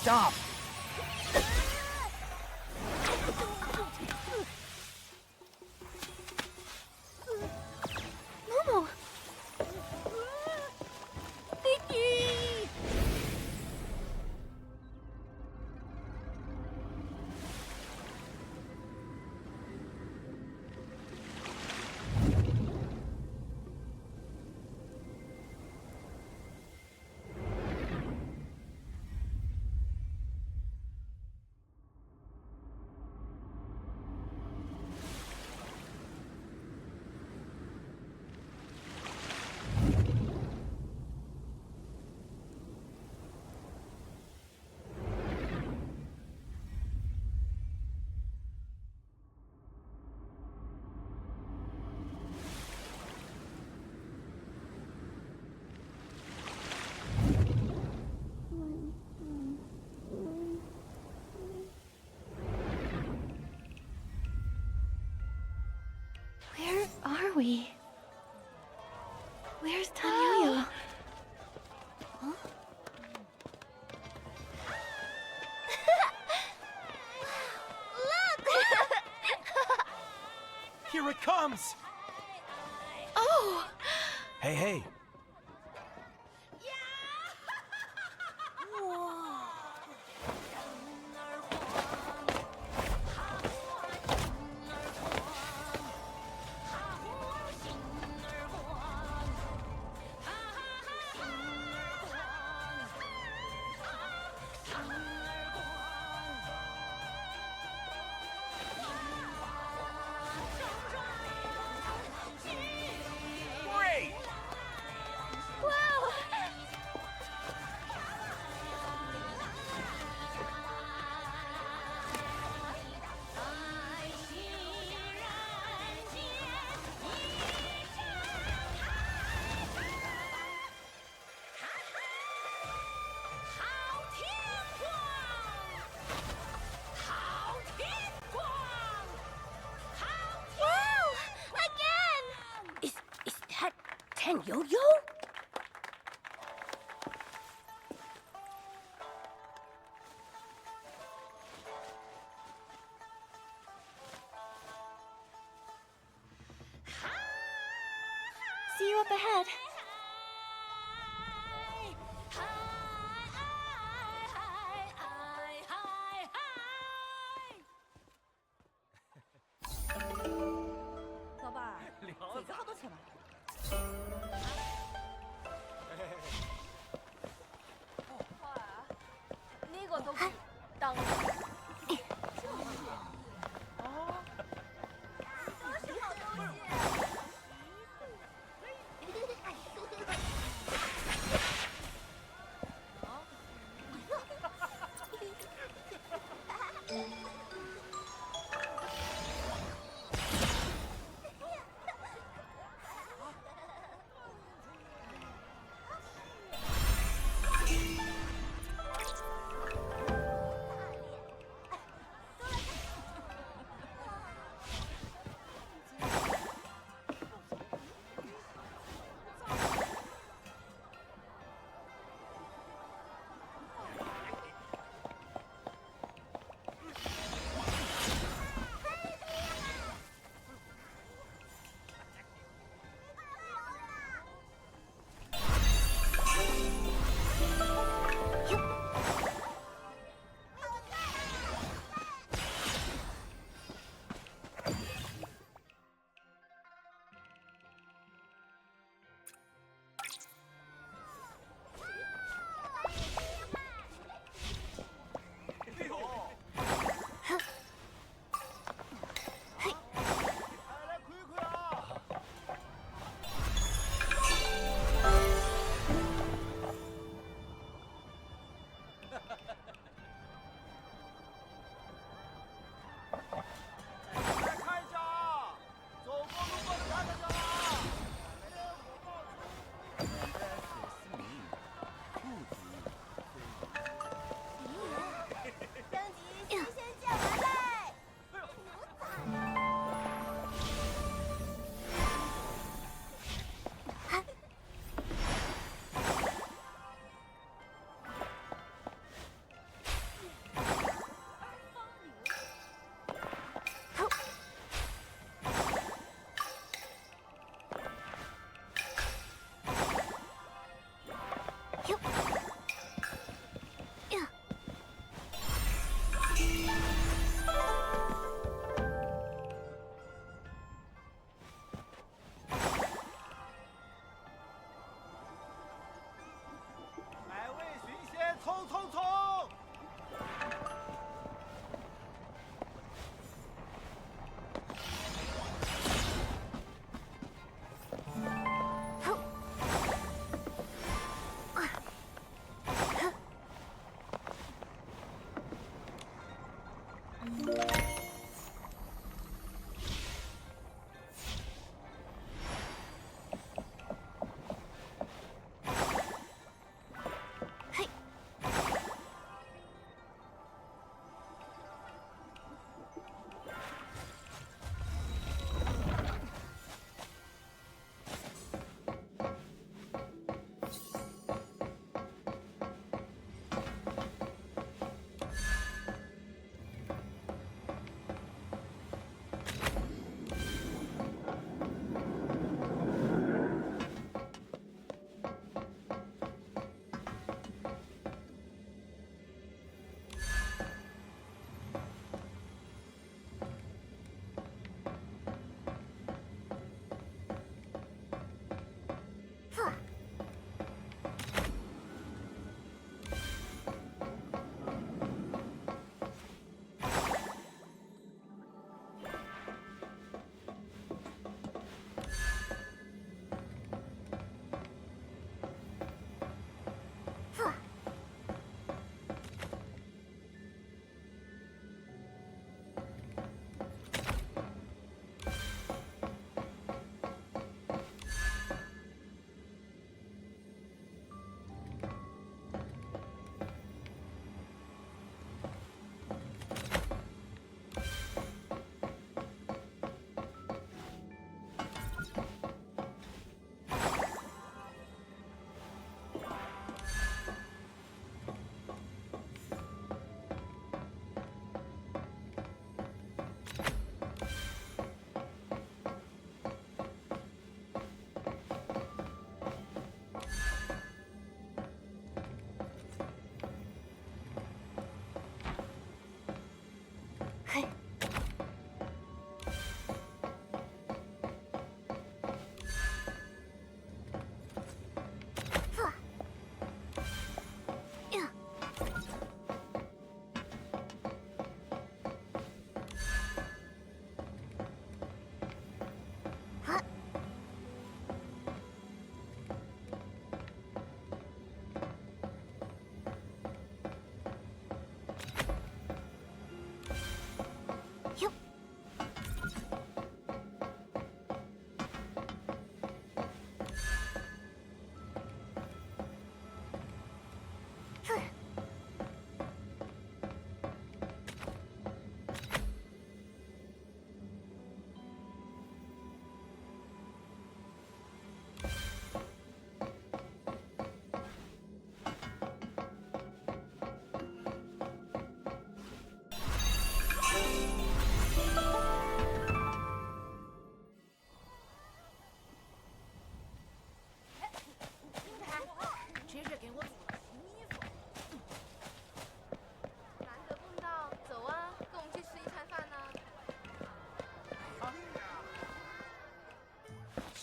stop! Momo! Nikki! Where are we? Where's Tanyoyo? Huh? Look! Here it comes! Oh! Hey, hey! Great! Wow! Wow! Again! Is that Tanyoyo? See you up ahead.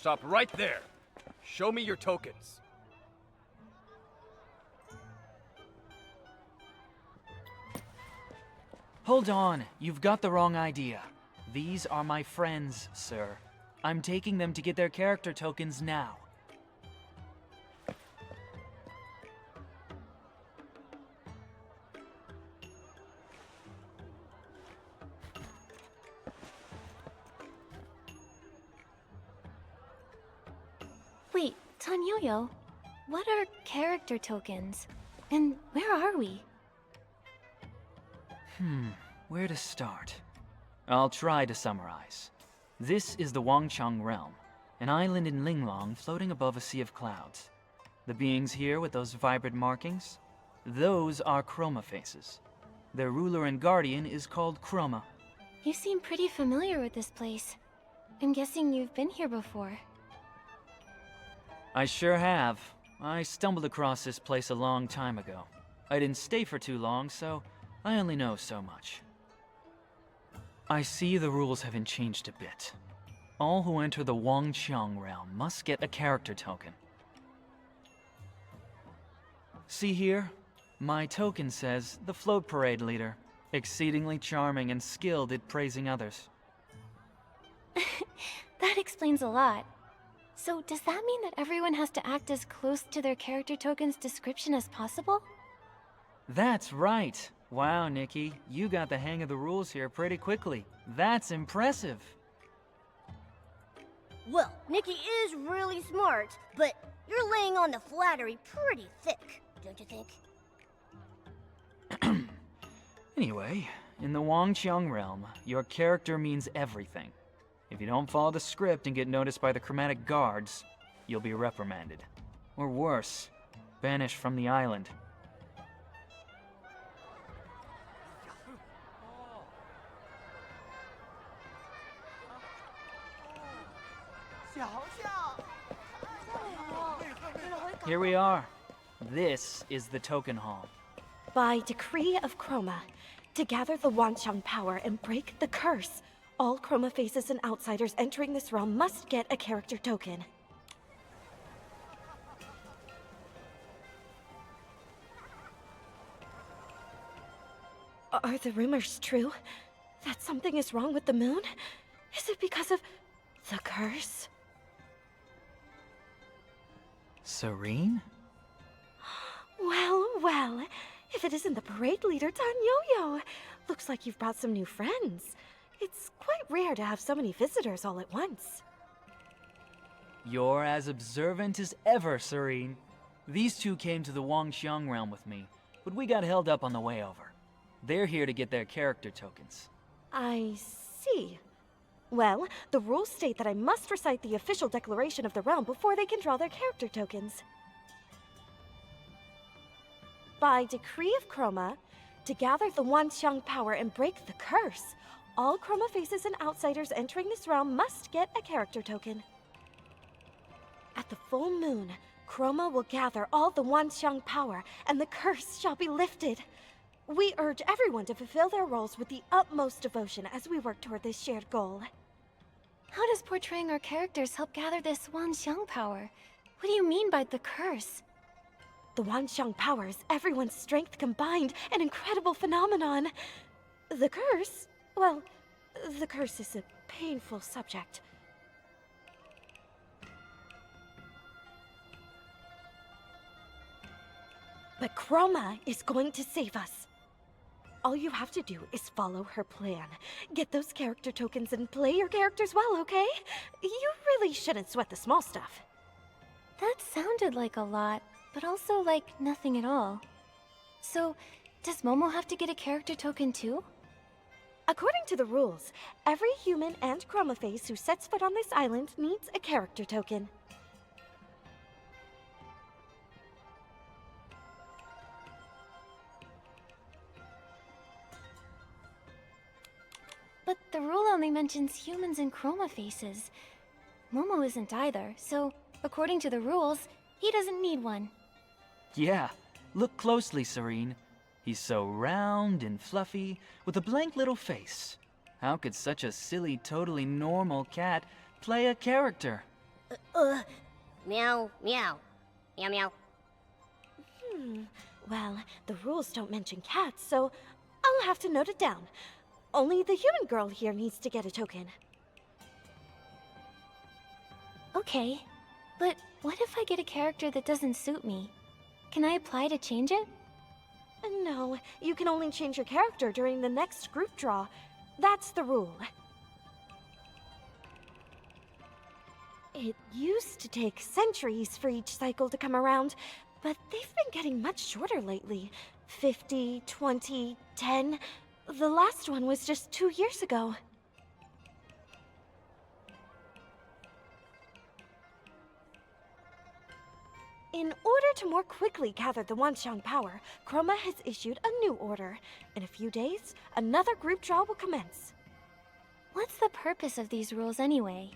Stop right there. Show me your tokens. Hold on, you've got the wrong idea. These are my friends, sir. I'm taking them to get their character tokens now. Wait, Tanyoyo, what are character tokens? And where are we? Where to start? I'll try to summarize. This is the Wangchang Realm, an island in Linglong floating above a sea of clouds. The beings here with those vibrant markings? Those are Chroma faces. Their ruler and guardian is called Chroma. You seem pretty familiar with this place. I'm guessing you've been here before. I sure have. I stumbled across this place a long time ago. I didn't stay for too long, so I only know so much. I see the rules haven't changed a bit. All who enter the Wangchang realm must get a character token. See here? My token says the float parade leader, exceedingly charming and skilled at praising others. That explains a lot. So does that mean that everyone has to act as close to their character token's description as possible? That's right. Wow, Nikki, you got the hang of the rules here pretty quickly. That's impressive. Well, Nikki is really smart, but you're laying on the flattery pretty thick, don't you think? Anyway, in the Wangchang realm, your character means everything. If you don't follow the script and get noticed by the chromatic guards, you'll be reprimanded. Or worse, banished from the island. Here we are. This is the token hall. By decree of Chroma, to gather the Wanchang power and break the curse, all Chroma faces and outsiders entering this realm must get a character token. Are the rumors true? That something is wrong with the moon? Is it because of the curse? Serene? Well, well. If it isn't the parade leader, Tan Yo-Yo. Looks like you've brought some new friends. It's quite rare to have so many visitors all at once. You're as observant as ever, Serene. These two came to the Wangxiang realm with me, but we got held up on the way over. They're here to get their character tokens. I see. Well, the rules state that I must recite the official declaration of the realm before they can draw their character tokens. By decree of Chroma, to gather the Wanxiang power and break the curse, all Chroma faces and outsiders entering this realm must get a character token. At the full moon, Chroma will gather all the Wanxiang power, and the curse shall be lifted. We urge everyone to fulfill their roles with the utmost devotion as we work toward this shared goal. How does portraying our characters help gather this Wanxiang power? What do you mean by the curse? The Wanxiang power is everyone's strength combined, an incredible phenomenon. The curse? Well, the curse is a painful subject. But Chroma is going to save us. All you have to do is follow her plan. Get those character tokens and play your characters well, okay? You really shouldn't sweat the small stuff. That sounded like a lot, but also like nothing at all. So, does Momo have to get a character token too? According to the rules, every human and Chroma face who sets foot on this island needs a character token. But the rule only mentions humans and Chroma faces. Momo isn't either, so according to the rules, he doesn't need one. Yeah, look closely, Serene. He's so round and fluffy, with a blank little face. How could such a silly, totally normal cat play a character? Meow, meow. Meow, meow. Well, the rules don't mention cats, so I'll have to note it down. Only the human girl here needs to get a token. Okay, but what if I get a character that doesn't suit me? Can I apply to change it? No, you can only change your character during the next group draw. That's the rule. It used to take centuries for each cycle to come around, but they've been getting much shorter lately. 50, 20, 10. The last one was just 2 years ago. In order to more quickly gather the Wanxiang power, Chroma has issued a new order. In a few days, another group draw will commence. What's the purpose of these rules anyway?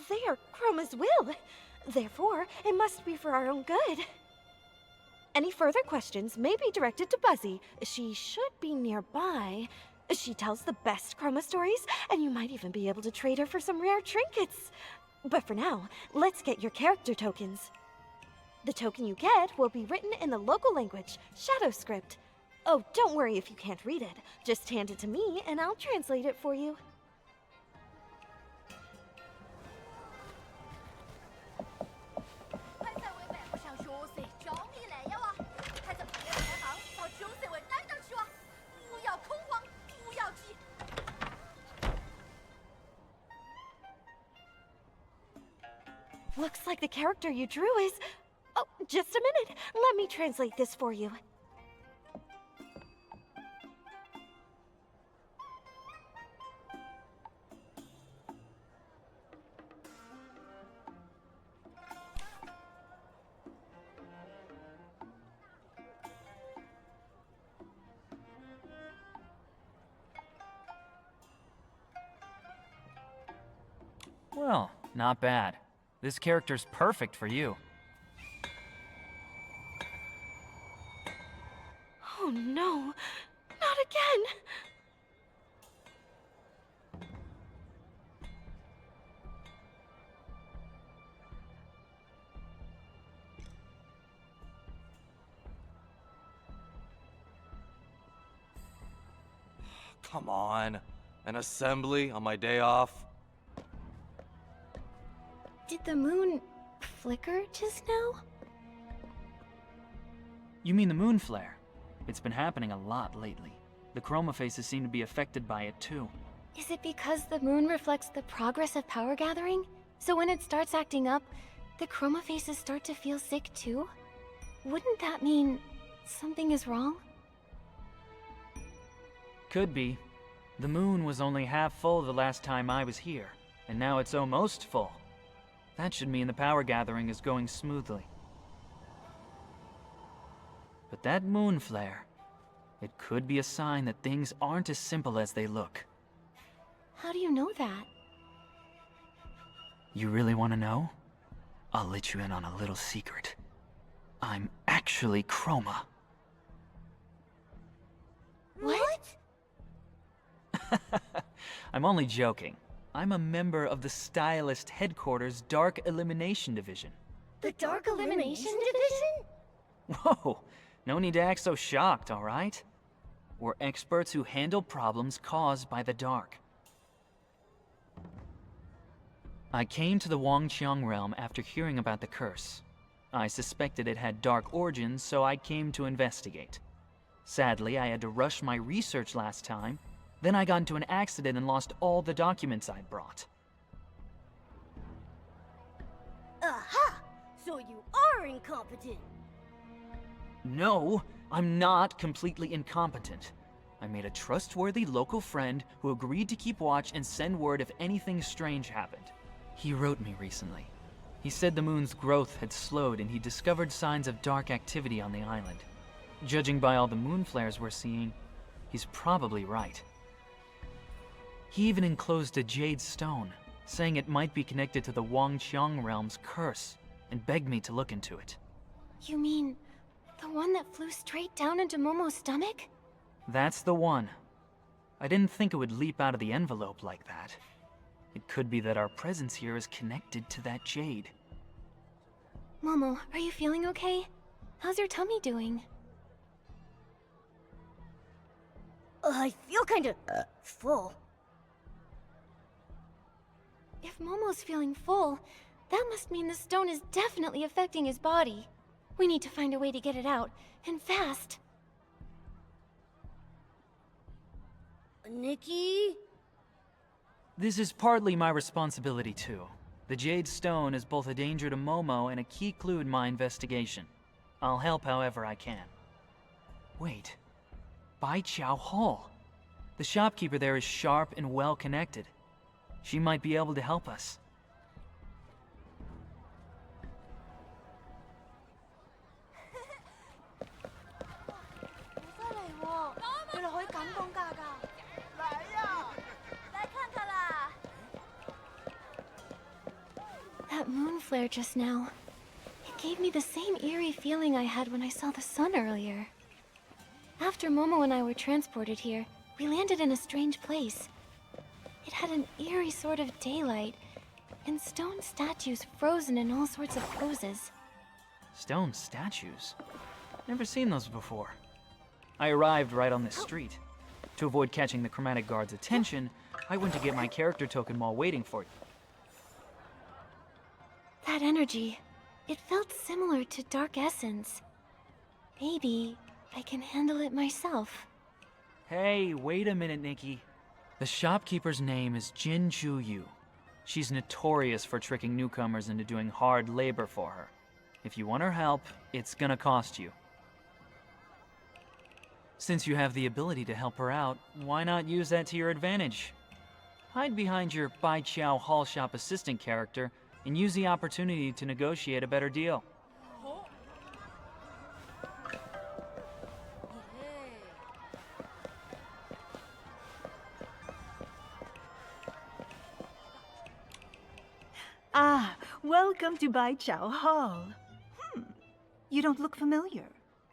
They are Chroma's will. Therefore, it must be for our own good. Any further questions may be directed to Buzzy. She should be nearby. She tells the best Chroma stories, and you might even be able to trade her for some rare trinkets. But for now, let's get your character tokens. The token you get will be written in the local language, Shadow Script. Oh, don't worry if you can't read it. Just hand it to me, and I'll translate it for you. Looks like the character you drew is... Oh, just a minute. Let me translate this for you. Well, not bad. This character's perfect for you. Oh no, not again! Come on. An assembly on my day off? Did the moon flicker just now? You mean the moon flare? It's been happening a lot lately. The chroma faces seem to be affected by it too. Is it because the moon reflects the progress of power gathering? So when it starts acting up, the chroma faces start to feel sick too? Wouldn't that mean something is wrong? Could be. The moon was only half full the last time I was here, and now it's almost full. That should mean the power gathering is going smoothly. But that moon flare, it could be a sign that things aren't as simple as they look. How do you know that? You really want to know? I'll let you in on a little secret. I'm actually Chroma. What? I'm only joking. I'm a member of the Stylist Headquarters Dark Elimination Division. The Dark Elimination Division? Whoa, no need to act so shocked, all right? We're experts who handle problems caused by the dark. I came to the Wangqiang realm after hearing about the curse. I suspected it had dark origins, so I came to investigate. Sadly, I had to rush my research last time. Then I got into an accident and lost all the documents I'd brought. Aha! So you are incompetent. No, I'm not completely incompetent. I made a trustworthy local friend who agreed to keep watch and send word if anything strange happened. He wrote me recently. He said the moon's growth had slowed and he discovered signs of dark activity on the island. Judging by all the moon flares we're seeing, he's probably right. He even enclosed a jade stone, saying it might be connected to the Wangqiang realm's curse, and begged me to look into it. You mean the one that flew straight down into Momo's stomach? That's the one. I didn't think it would leap out of the envelope like that. It could be that our presence here is connected to that jade. Momo, are you feeling okay? How's your tummy doing? I feel kinda, full. If Momo's feeling full, that must mean the stone is definitely affecting his body. We need to find a way to get it out, and fast. Nikki? This is partly my responsibility too. The Jade Stone is both a danger to Momo and a key clue in my investigation. I'll help however I can. Wait. Bai Chao Hall. The shopkeeper there is sharp and well connected. She might be able to help us. That moon flare just now. It gave me the same eerie feeling I had when I saw the sun earlier. After Momo and I were transported here, we landed in a strange place. It had an eerie sort of daylight, and stone statues frozen in all sorts of poses. Stone statues? Never seen those before. I arrived right on this street. To avoid catching the chromatic guard's attention, I went to get my character token while waiting for you. That energy, it felt similar to Dark Essence. Maybe I can handle it myself. Hey, wait a minute, Nikki. The shopkeeper's name is Jin Chu Yu. She's notorious for tricking newcomers into doing hard labor for her. If you want her help, it's gonna cost you. Since you have the ability to help her out, why not use that to your advantage? Hide behind your Bai Chao Hall Shop assistant character and use the opportunity to negotiate a better deal. Ah, welcome to Bai Chao Hall. You don't look familiar.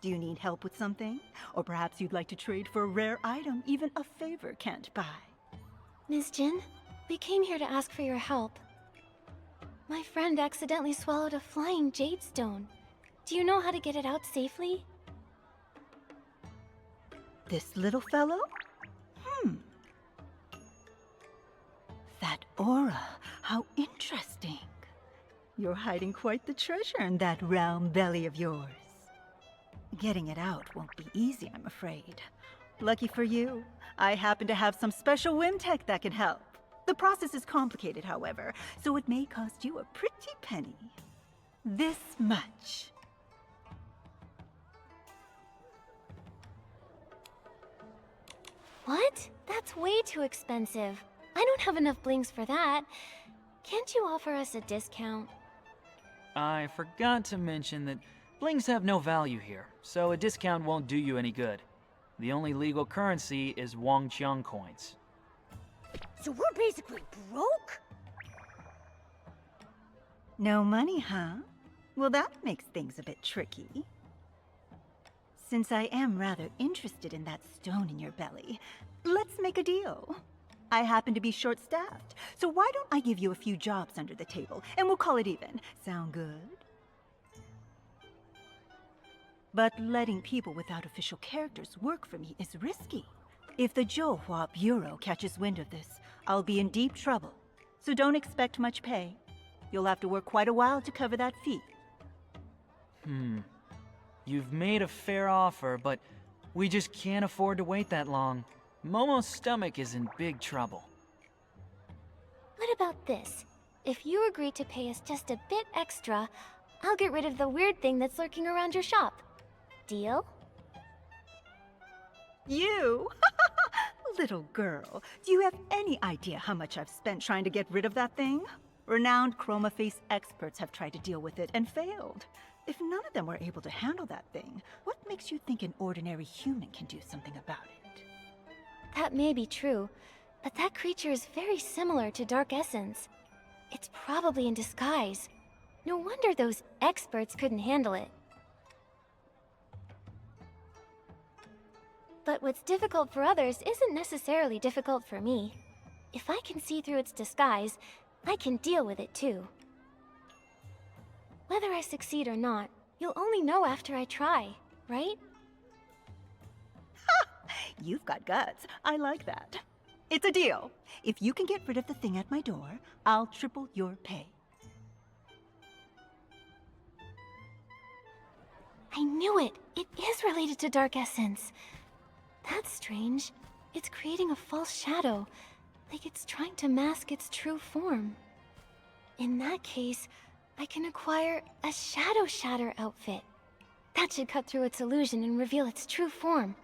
Do you need help with something? Or perhaps you'd like to trade for a rare item even a favor can't buy? Ms. Jin, we came here to ask for your help. My friend accidentally swallowed a flying jade stone. Do you know how to get it out safely? This little fellow? That aura, how interesting. You're hiding quite the treasure in that round belly of yours. Getting it out won't be easy, I'm afraid. Lucky for you, I happen to have some special whim tech that can help. The process is complicated, however, so it may cost you a pretty penny. This much. What? That's way too expensive. I don't have enough blings for that. Can't you offer us a discount? I forgot to mention that blings have no value here, so a discount won't do you any good. The only legal currency is Wangqiang coins. So we're basically broke? No money, huh? Well, that makes things a bit tricky. Since I am rather interested in that stone in your belly, let's make a deal. I happen to be short-staffed, so why don't I give you a few jobs under the table, and we'll call it even. Sound good? But letting people without official characters work for me is risky. If the Zhouhua Bureau catches wind of this, I'll be in deep trouble. So don't expect much pay. You'll have to work quite a while to cover that fee. You've made a fair offer, but we just can't afford to wait that long. Momo's stomach is in big trouble. What about this? If you agree to pay us just a bit extra, I'll get rid of the weird thing that's lurking around your shop. Deal? You? Little girl, do you have any idea how much I've spent trying to get rid of that thing? Renowned chroma face experts have tried to deal with it and failed. If none of them were able to handle that thing, what makes you think an ordinary human can do something about it? That may be true, but that creature is very similar to Dark Essence. It's probably in disguise. No wonder those experts couldn't handle it. But what's difficult for others isn't necessarily difficult for me. if I can see through its disguise, I can deal with it too. Whether I succeed or not, you'll only know after I try, right? You've got guts. I like that. It's a deal. If you can get rid of the thing at my door, I'll triple your pay. I knew it! It is related to Dark Essence. That's strange. It's creating a false shadow, like it's trying to mask its true form. In that case, I can acquire a Shadow Shatter outfit. That should cut through its illusion and reveal its true form.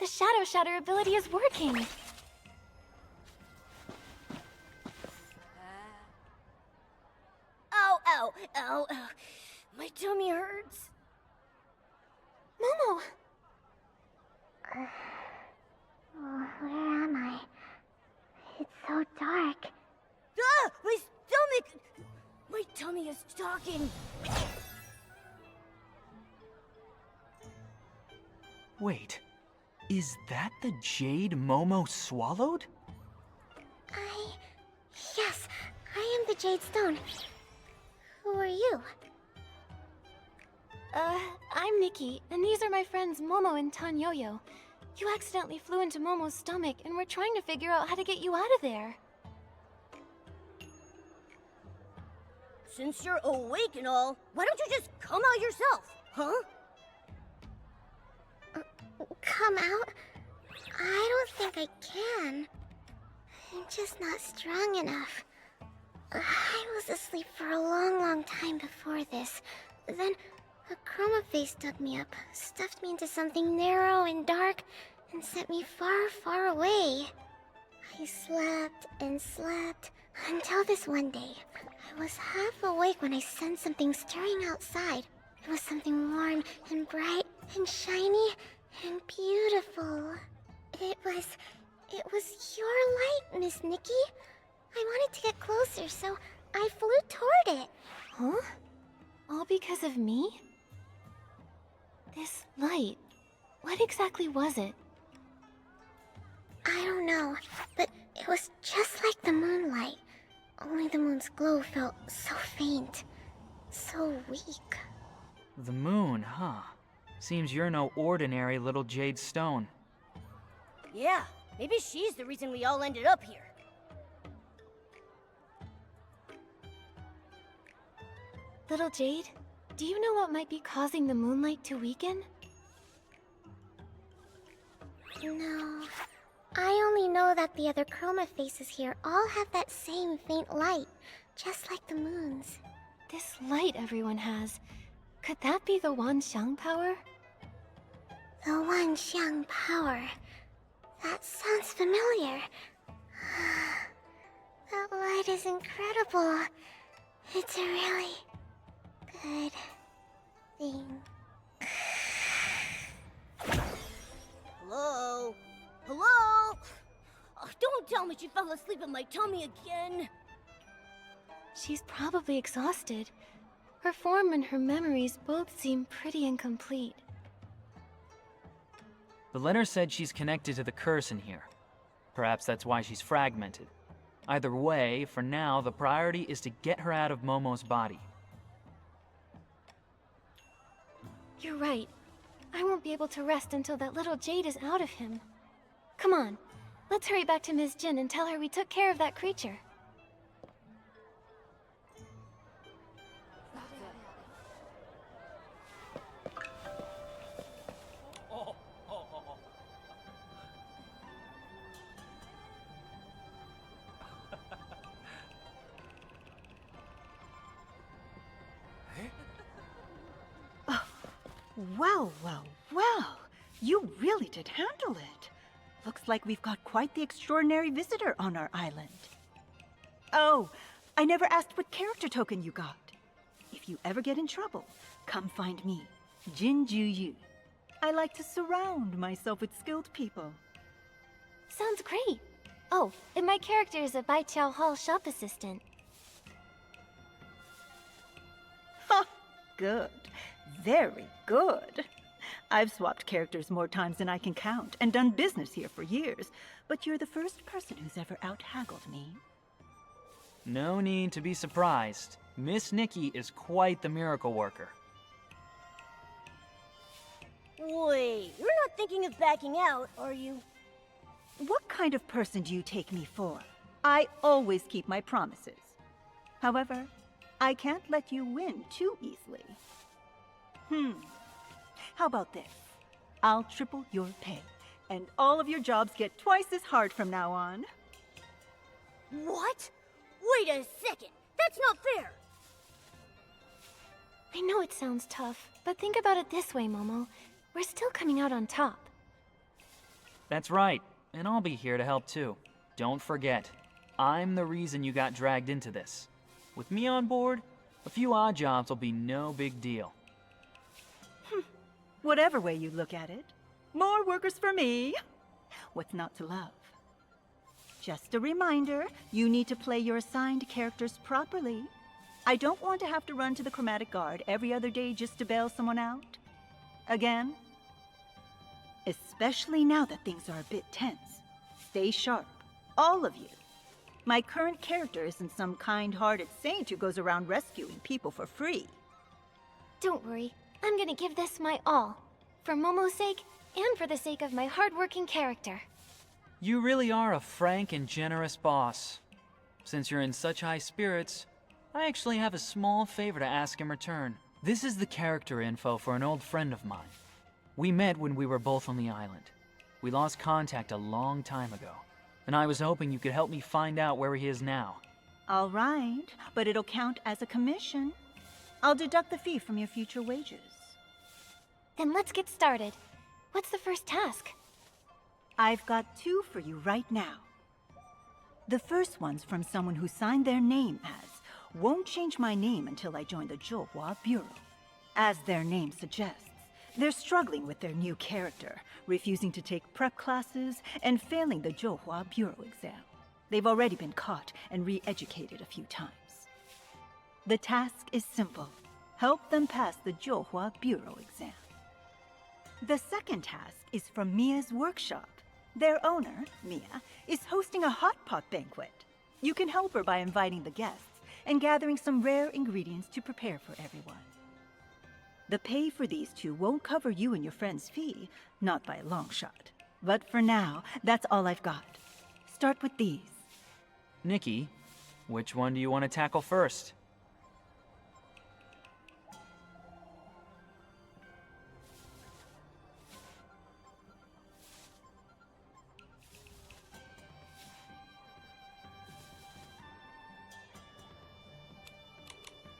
The Shadow Shatter ability is working! Ow, ow, ow, ow. My tummy hurts. Momo! Where am I? It's so dark. Ah! My stomach! My tummy is talking. Wait, is that the jade Momo swallowed? Yes, I am the Jade Stone. Who are you? I'm Nikki, and these are my friends Momo and Tanyoyo. You accidentally flew into Momo's stomach, and we're trying to figure out how to get you out of there. Since you're awake and all, why don't you just come out yourself, huh? Come out? I don't think I can. I'm just not strong enough. I was asleep for a long time before this. Then a chroma face dug me up, stuffed me into something narrow and dark, and sent me far away. I slept and slept until this one day. I was half awake when I sensed something stirring outside. It was something warm and bright and shiny and beautiful. It was your light, Miss Nikki. I wanted to get closer, so I flew toward it. Huh? All because of me? This light, what exactly was it? I don't know, but it was just like the moonlight. Only the moon's glow felt so faint, so weak. The moon, huh? Seems you're no ordinary little jade stone. Yeah, maybe she's the reason we all ended up here. Little Jade, do you know what might be causing the moonlight to weaken? No, I only know that the other chroma faces here all have that same faint light, just like the moon's. This light everyone has, could that be the Wan Xiang power? The Wan Xiang power. That sounds familiar. That light is incredible. It's a really good thing. Hello? Hello? Oh, don't tell me she fell asleep in my tummy again. She's probably exhausted. Her form and her memories both seem pretty incomplete. The letter said she's connected to the curse in here. Perhaps that's why she's fragmented. Either way, for now, the priority is to get her out of Momo's body. You're right. I won't be able to rest until that little jade is out of him. Come on, let's hurry back to Ms. Jin and tell her we took care of that creature. Well, well, well. You really did handle it. Looks like we've got quite the extraordinary visitor on our island. Oh, I never asked what character token you got. If you ever get in trouble, come find me, Jin Ju Yu. I like to surround myself with skilled people. Sounds great. Oh, and my character is a Baiqiao Hall shop assistant. Ha! Good. Very good. I've swapped characters more times than I can count and done business here for years, but you're the first person who's ever out-haggled me. No need to be surprised. Miss Nikki is quite the miracle worker. Wait, you're not thinking of backing out, are you? What kind of person do you take me for? I always keep my promises. However, I can't let you win too easily. How about this? I'll triple your pay, and all of your jobs get twice as hard from now on. What? Wait a second! That's not fair! I know it sounds tough, but think about it this way, Momo. We're still coming out on top. That's right, and I'll be here to help too. Don't forget, I'm the reason you got dragged into this. With me on board, a few odd jobs will be no big deal. Whatever way you look at it, more workers for me. What's not to love? Just a reminder, you need to play your assigned characters properly. I don't want to have to run to the chromatic guard every other day just to bail someone out. Again. Especially now that things are a bit tense. Stay sharp, all of you. My current character isn't some kind-hearted saint who goes around rescuing people for free. Don't worry, I'm gonna give this my all. For Momo's sake, and for the sake of my hardworking character. You really are a frank and generous boss. Since you're in such high spirits, I actually have a small favor to ask in return. This is the character info for an old friend of mine. We met when we were both on the island. We lost contact a long time ago, and I was hoping you could help me find out where he is now. All right, but it'll count as a commission. I'll deduct the fee from your future wages. Then let's get started. What's the first task? I've got two for you right now. The first one's from someone who signed their name as "Won't change my name until I join the Zhouhua Bureau." As their name suggests, they're struggling with their new character, refusing to take prep classes and failing the Zhouhua Bureau exam. They've already been caught and re-educated a few times. The task is simple. Help them pass the Zhouhua Bureau exam. The second task is from Mia's workshop. Their owner, Mia, is hosting a hot pot banquet. You can help her by inviting the guests and gathering some rare ingredients to prepare for everyone. The pay for these two won't cover you and your friend's fee, not by a long shot. But for now, that's all I've got. Start with these. Nikki, which one do you want to tackle first?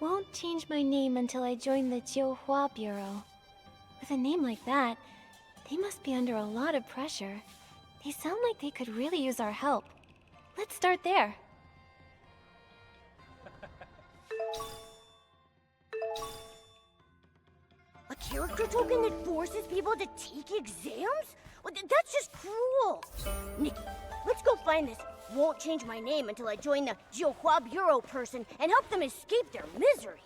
won't change my name until I join the Jiuhua Bureau. With a name like that, they must be under a lot of pressure. They sound like they could really use our help. Let's start there. A character token that forces people to take exams? Well, that's just cruel. Nikki, let's go find this won't change my name until I join the Jiuhua Bureau person and help them escape their misery.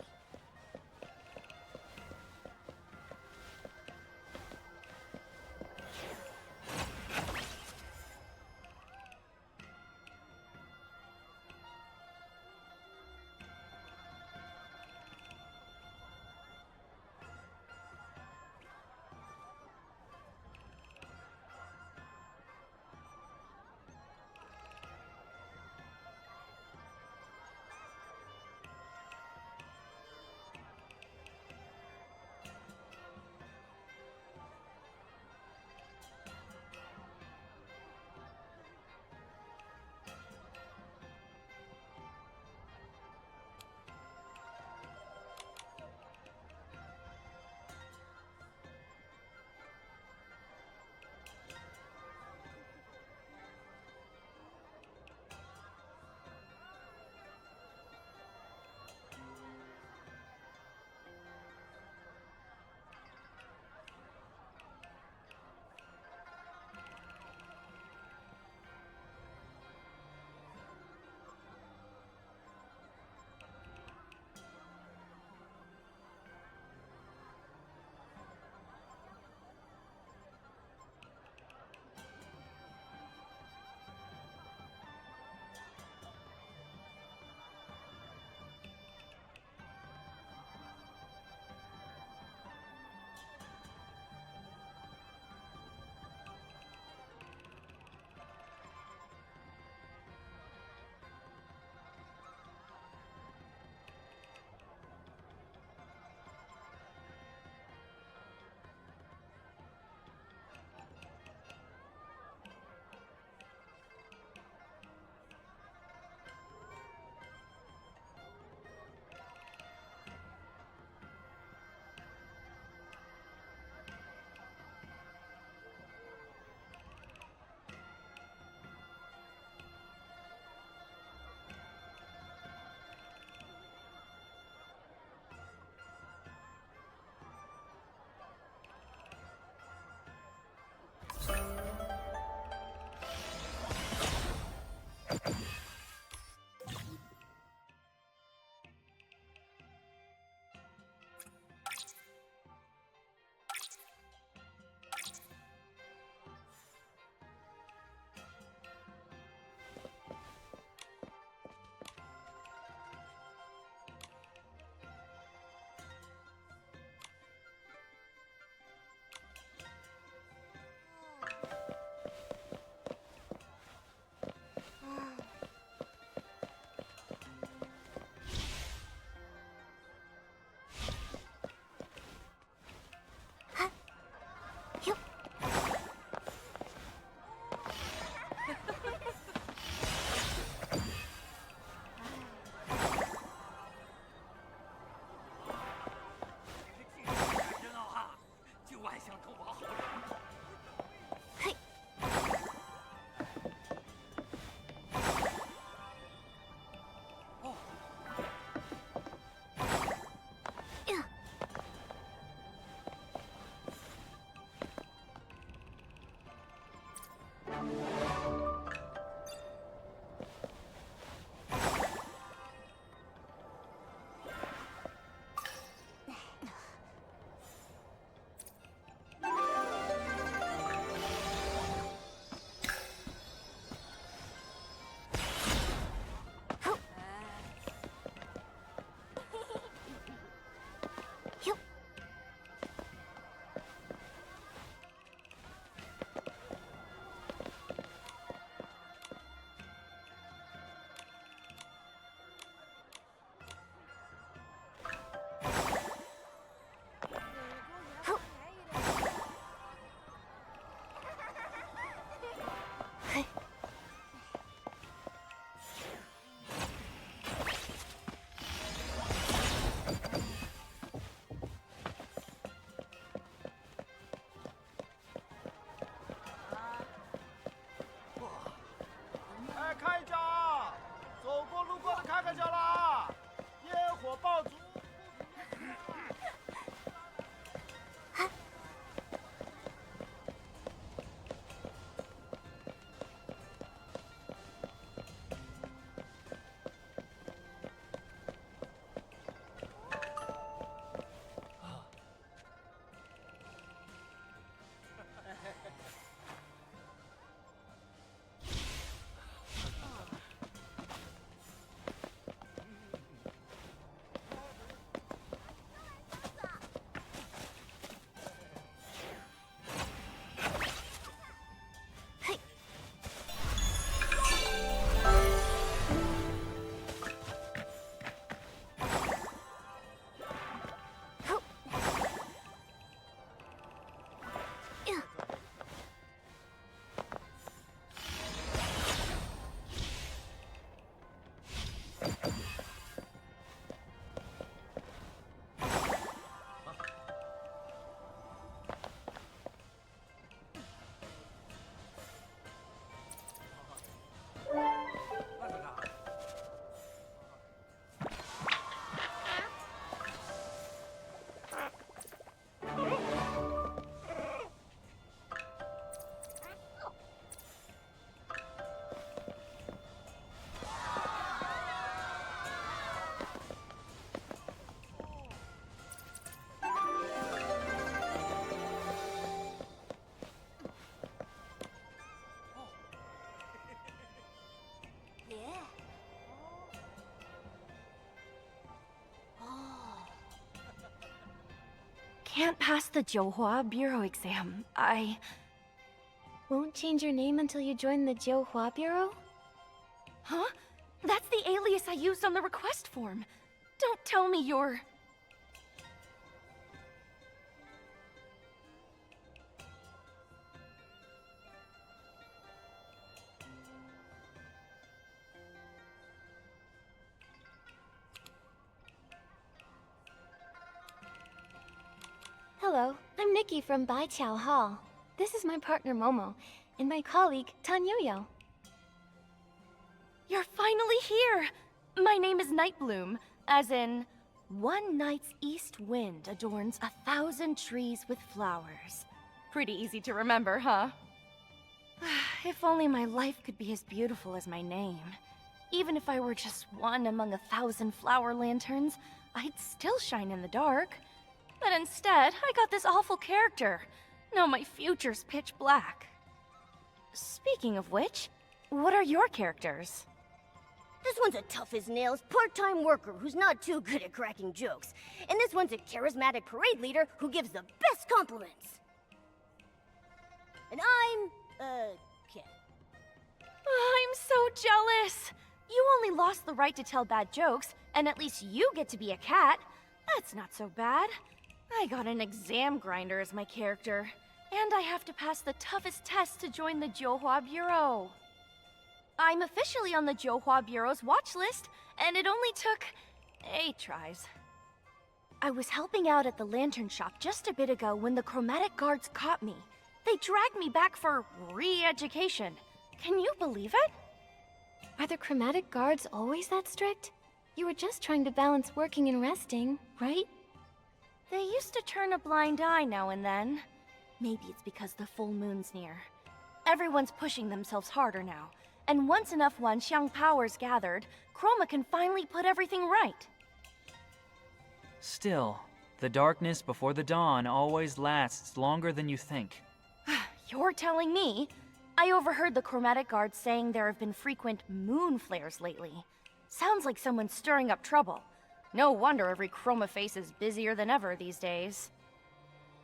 can't pass the Johua Bureau exam. Won't change your name until you join the Johua Bureau? Huh? That's the alias I used on the request form. Don't tell me you're... Hello, I'm Nikki from Baiqiao Hall. This is my partner Momo, and my colleague Tanyuyo. You're finally here! My name is Nightbloom, as in... One night's east wind adorns 1,000 trees with flowers. Pretty easy to remember, huh? If only my life could be as beautiful as my name. Even if I were just one among 1,000 flower lanterns, I'd still shine in the dark. But instead, I got this awful character. Now my future's pitch black. Speaking of which, what are your characters? This one's a tough as nails part-time worker who's not too good at cracking jokes. And this one's a charismatic parade leader who gives the best compliments. And I'm, Ken. I'm so jealous! You only lost the right to tell bad jokes, and at least you get to be a cat. That's not so bad. I got an exam grinder as my character, and I have to pass the toughest test to join the Johua Bureau. I'm officially on the Johua Bureau's watch list, and it only took 8 tries. I was helping out at the lantern shop just a bit ago when the chromatic guards caught me. They dragged me back for re-education. Can you believe it? Are the chromatic guards always that strict? You were just trying to balance working and resting, right? They used to turn a blind eye now and then. Maybe it's because the full moon's near. Everyone's pushing themselves harder now. And once enough Wanxiang powers gathered, Chroma can finally put everything right. Still, the darkness before the dawn always lasts longer than you think. You're telling me? I overheard the chromatic guards saying there have been frequent moon flares lately. Sounds like someone's stirring up trouble. No wonder every chroma face is busier than ever these days.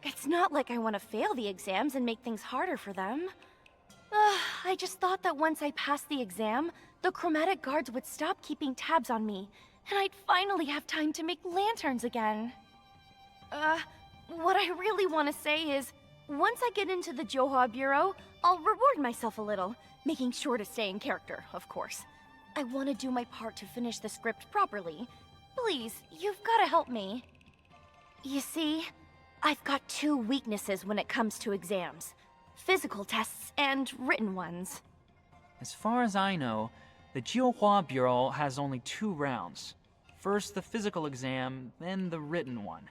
It's not like I want to fail the exams and make things harder for them. I just thought that once I passed the exam, the chromatic guards would stop keeping tabs on me, and I'd finally have time to make lanterns again. What I really want to say is, once I get into the Johua Bureau, I'll reward myself a little, making sure to stay in character, of course. I want to do my part to finish the script properly. Please, you've got to help me. You see, I've got 2 weaknesses when it comes to exams. Physical tests and written ones. As far as I know, the Johua Bureau has only 2 rounds. First the physical exam, then the written one.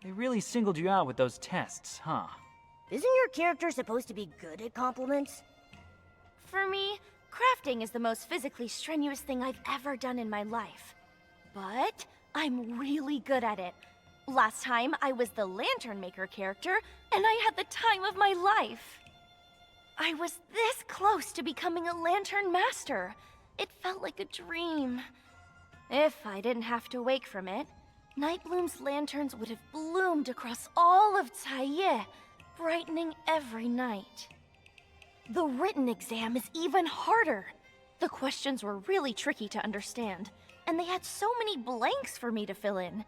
They really singled you out with those tests, huh? Isn't your character supposed to be good at compliments? For me, crafting is the most physically strenuous thing I've ever done in my life. But I'm really good at it. Last time, I was the lantern maker character, and I had the time of my life. I was this close to becoming a lantern master. It felt like a dream. If I didn't have to wake from it, Nightbloom's lanterns would have bloomed across all of Taiye, brightening every night. The written exam is even harder. The questions were really tricky to understand, and they had so many blanks for me to fill in.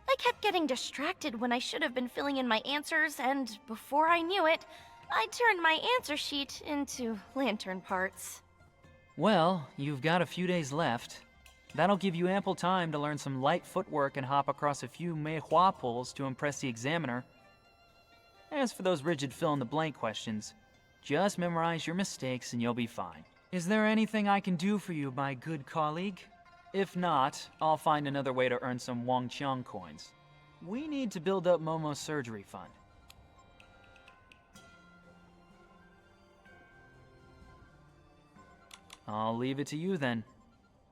I kept getting distracted when I should have been filling in my answers, and before I knew it, I turned my answer sheet into lantern parts. Well, you've got a few days left. That'll give you ample time to learn some light footwork and hop across a few meihua poles to impress the examiner. As for those rigid fill-in-the-blank questions, just memorize your mistakes and you'll be fine. Is there anything I can do for you, my good colleague? If not, I'll find another way to earn some Wangqiang coins. We need to build up Momo's surgery fund. I'll leave it to you then.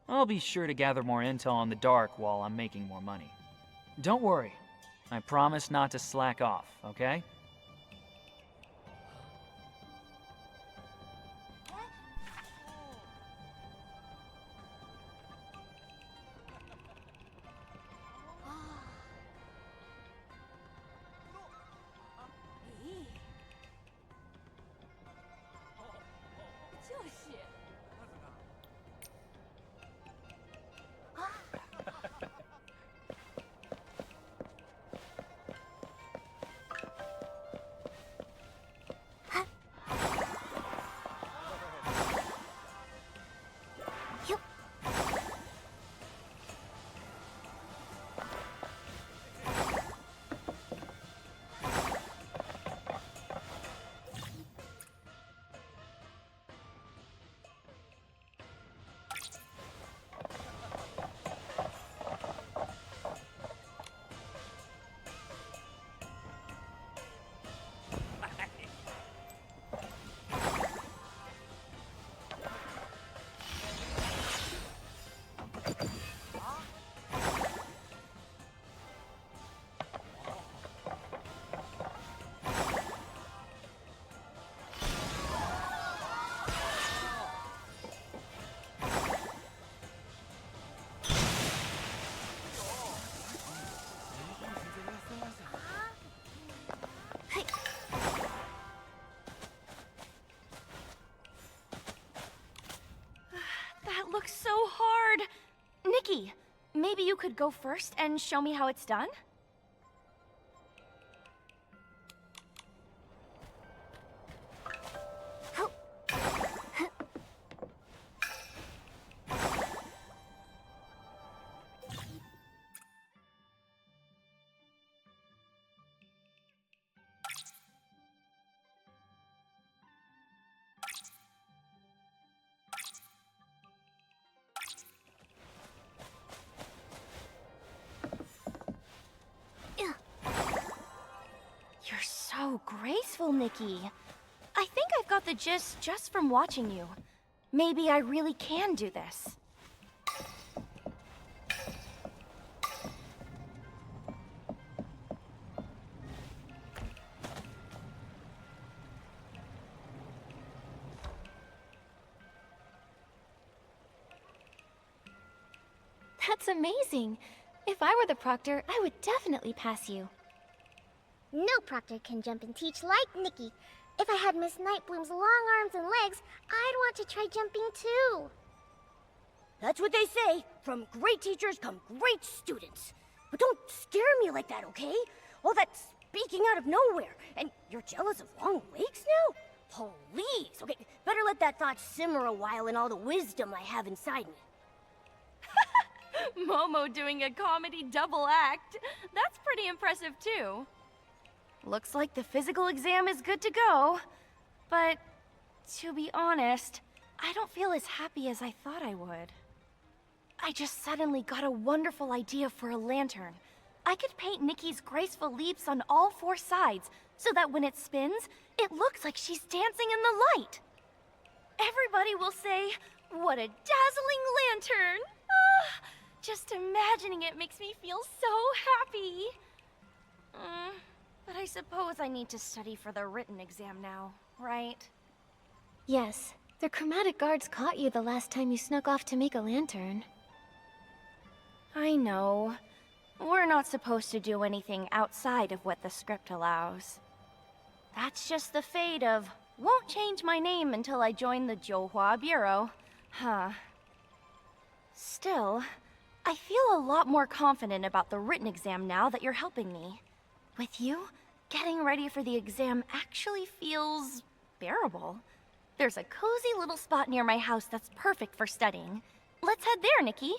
I'll be sure to gather more intel on the dark while I'm making more money. Don't worry. I promise not to slack off, okay? maybe you could go first and show me how it's done? You're so graceful, Nikki. I think I've got the gist just from watching you. Maybe I really can do this. That's amazing. If I were the proctor, I would definitely pass you. No proctor can jump and teach like Nikki. If I had Miss Nightbloom's long arms and legs, I'd want to try jumping too. That's what they say. From great teachers come great students. But don't scare me like that, okay? All that speaking out of nowhere. And you're jealous of long legs now? Please. Okay, better let that thought simmer a while in all the wisdom I have inside me. Momo doing a comedy double act. That's pretty impressive too. Looks like the physical exam is good to go. But to be honest, I don't feel as happy as I thought I would. I just suddenly got a wonderful idea for a lantern. I could paint Nikki's graceful leaps on all four sides so that when it spins, it looks like she's dancing in the light. Everybody will say, "What a dazzling lantern!" Ah, just imagining it makes me feel so happy. But I suppose I need to study for the written exam now, right? Yes, the chromatic guards caught you the last time you snuck off to make a lantern. I know. We're not supposed to do anything outside of what the script allows. That's just the fate of, won't change my name until I join the Johua Bureau. Huh. Still, I feel a lot more confident about the written exam now that you're helping me. With you, getting ready for the exam actually feels bearable. There's a cozy little spot near my house that's perfect for studying. Let's head there, Nikki.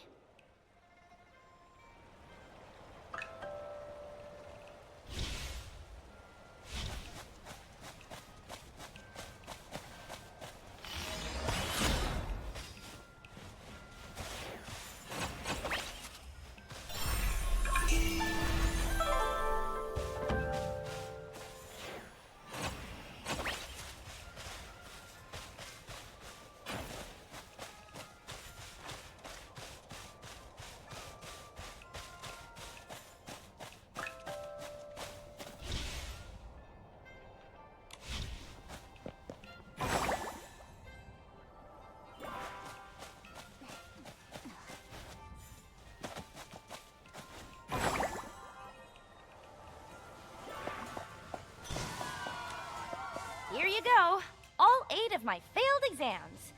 Here you go. All 8 of my failed exams.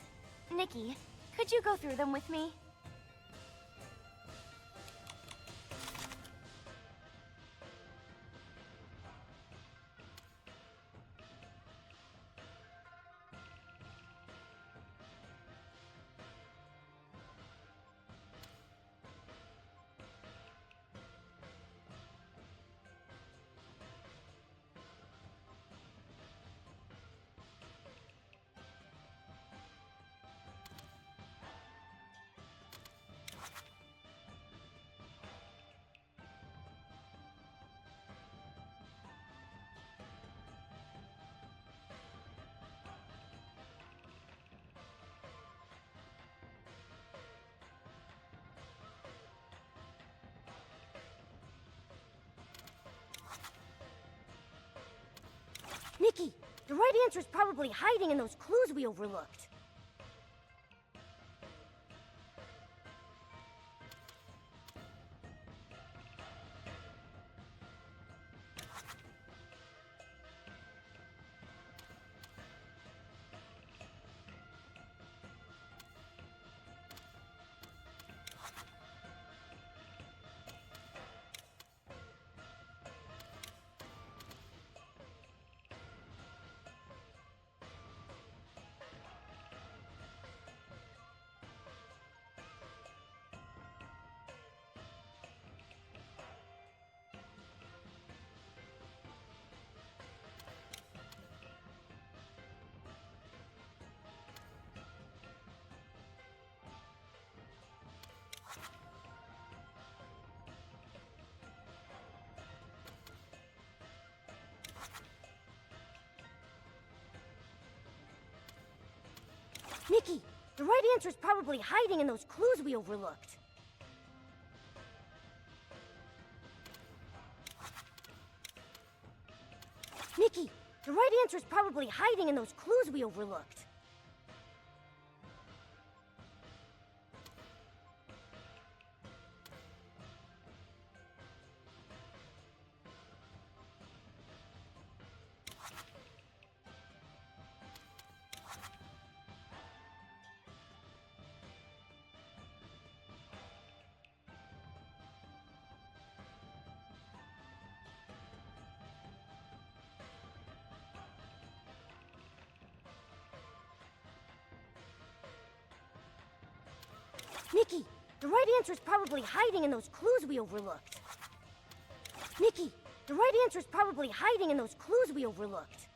Nikki, could you go through them with me? Nikki, the right answer is probably hiding in those clues we overlooked. Nikki, the right answer is probably hiding in those clues we overlooked. Nikki, the right answer is probably hiding in those clues we overlooked. Nikki, the right answer is probably hiding in those clues we overlooked. Nikki, the right answer is probably hiding in those clues we overlooked.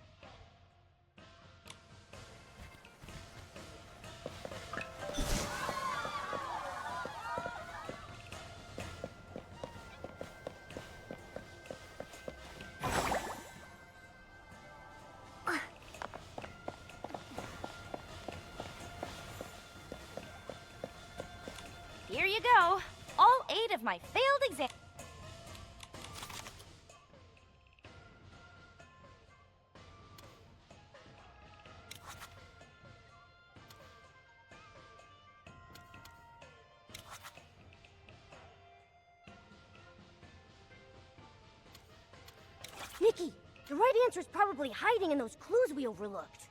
Here you go. All 8 of my failed exams. Nikki, the right answer is probably hiding in those clues we overlooked.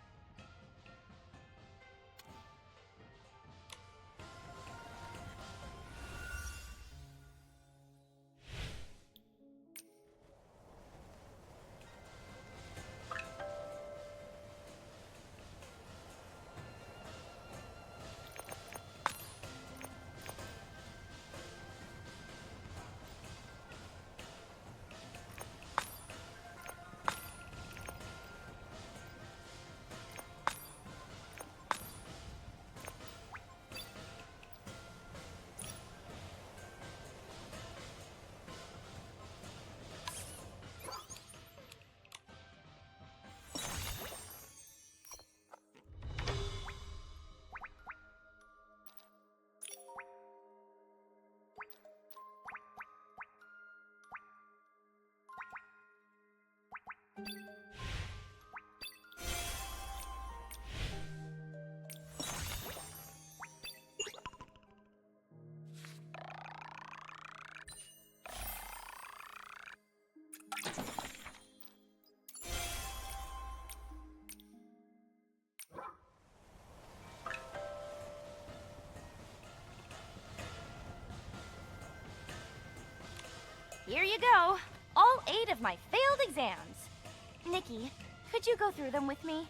Here you go. All 8 of my failed exams. Nikki, could you go through them with me?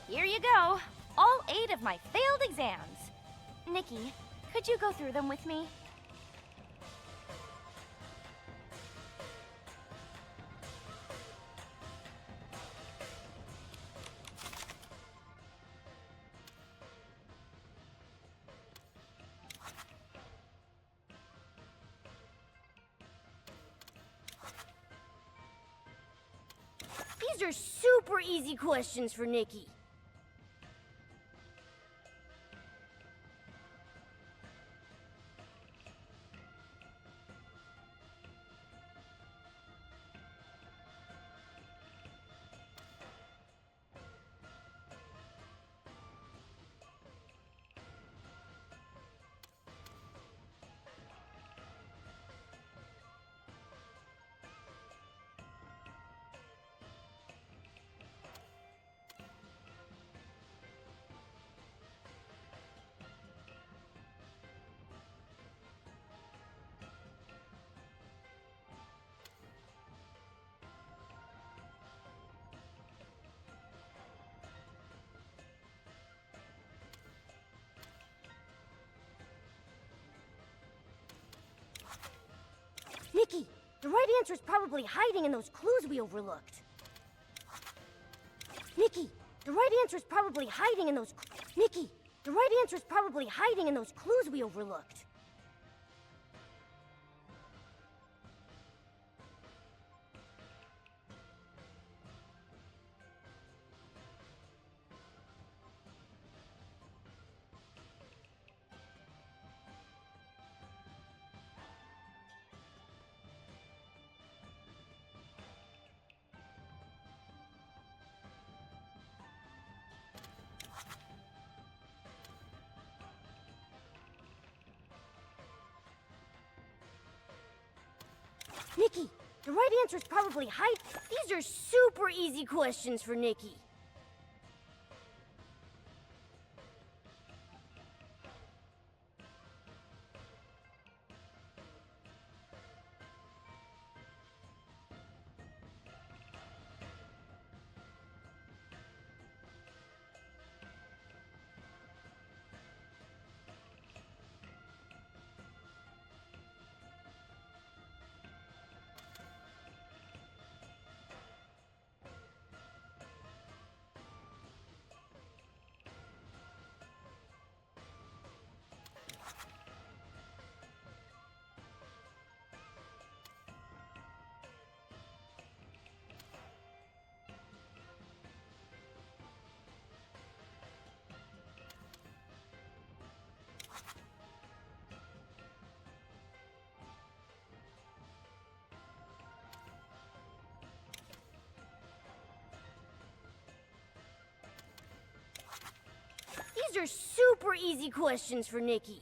Here you go. All 8 of my failed exams. Nikki, could you go through them with me? These are super easy questions for Nikki. Nikki, the right answer is probably hiding in those clues we overlooked. Nikki, the right answer is probably hiding in those... Nikki, the right answer is probably hiding in those clues we overlooked. Nikki, the right answer is probably hide. These are super easy questions for Nikki. These are super easy questions for Nikki.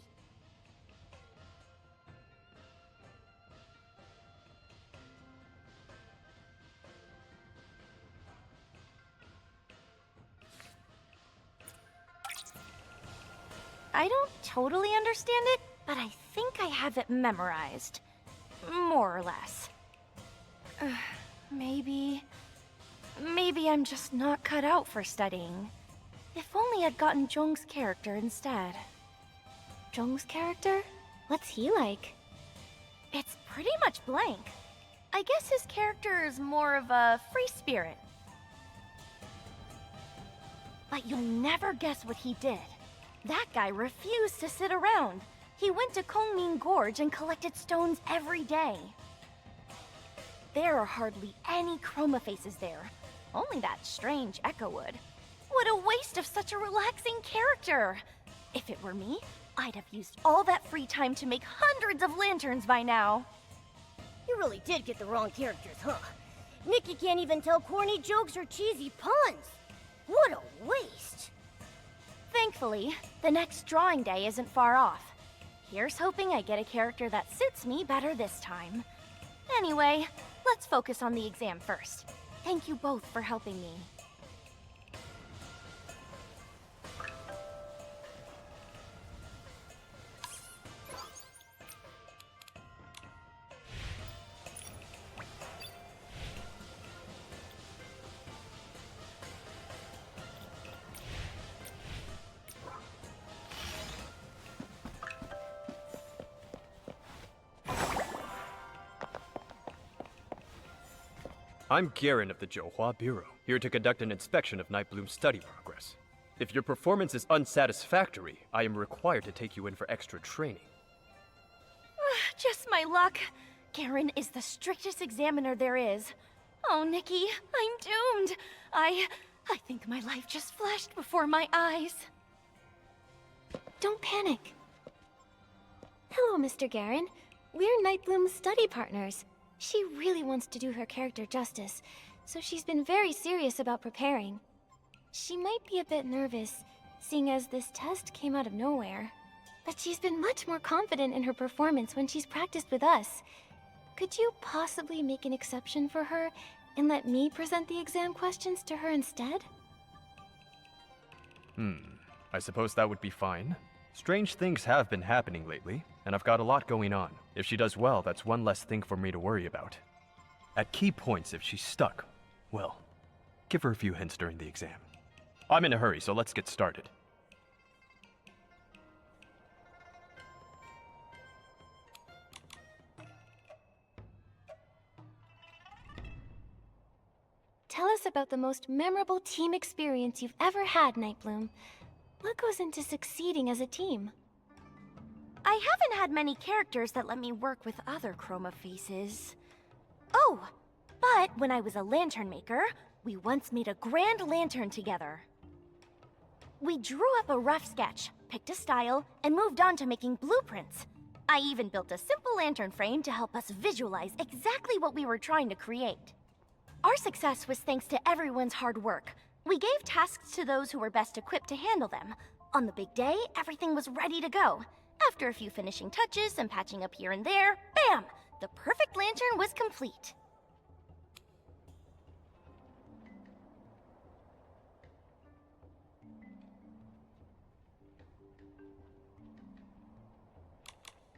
I don't totally understand it, but I think I have it memorized. More or less. Maybe I'm just not cut out for studying. If only I'd gotten Jung's character instead. Jung's character? What's he like? It's pretty much blank. I guess his character is more of a free spirit. But you'll never guess what he did. That guy refused to sit around. He went to Kongming Gorge and collected stones every day. There are hardly any chroma faces there. Only that strange Echo Wood. What a waste of such a relaxing character! If it were me, I'd have used all that free time to make hundreds of lanterns by now. You really did get the wrong characters, huh? Nikki can't even tell corny jokes or cheesy puns. What a waste! Thankfully, the next drawing day isn't far off. Here's hoping I get a character that suits me better this time. Anyway, let's focus on the exam first. Thank you both for helping me. I'm Garen of the Johua Bureau, here to conduct an inspection of Nightbloom's study progress. If your performance is unsatisfactory, I am required to take you in for extra training. Just my luck. Garen is the strictest examiner there is. Oh, Nikki, I'm doomed. I think my life just flashed before my eyes. Don't panic. Hello, Mr. Garen. We're Nightbloom's study partners. She really wants to do her character justice, so she's been very serious about preparing. She might be a bit nervous, seeing as this test came out of nowhere. But she's been much more confident in her performance when she's practiced with us. Could you possibly make an exception for her and let me present the exam questions to her instead? I suppose that would be fine. Strange things have been happening lately, and I've got a lot going on. If she does well, that's one less thing for me to worry about. At key points, if she's stuck, well, give her a few hints during the exam. I'm in a hurry, so let's get started. Tell us about the most memorable team experience you've ever had, Nightbloom. What goes into succeeding as a team? I haven't had many characters that let me work with other chroma faces. Oh, but when I was a lantern maker, we once made a grand lantern together. We drew up a rough sketch, picked a style, and moved on to making blueprints. I even built a simple lantern frame to help us visualize exactly what we were trying to create. Our success was thanks to everyone's hard work. We gave tasks to those who were best equipped to handle them. On the big day, everything was ready to go. After a few finishing touches and patching up here and there, bam! The perfect lantern was complete.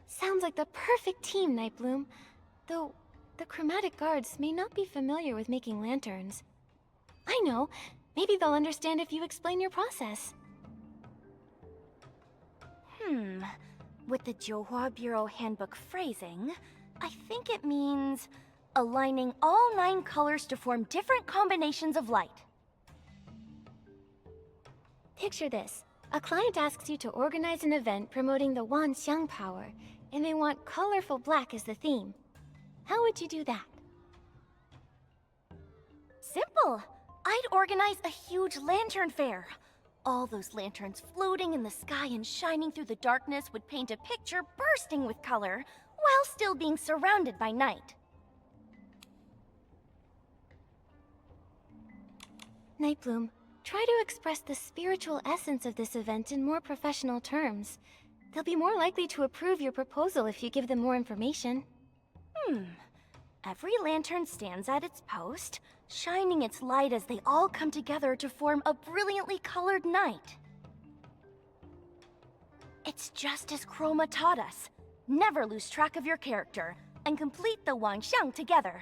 Sounds like the perfect team, Nightbloom. Though, the chromatic guards may not be familiar with making lanterns. I know. Maybe they'll understand if you explain your process. With the Johua Bureau handbook phrasing, I think it means aligning all 9 colors to form different combinations of light. Picture this. A client asks you to organize an event promoting the Wanxiang power, and they want colorful black as the theme. How would you do that? Simple. I'd organize a huge lantern fair. All those lanterns floating in the sky and shining through the darkness would paint a picture bursting with color, while still being surrounded by night. Nightbloom, try to express the spiritual essence of this event in more professional terms. They'll be more likely to approve your proposal if you give them more information. Every lantern stands at its post, shining its light as they all come together to form a brilliantly colored night. It's just as Chroma taught us. Never lose track of your character, and complete the Wanxiang together.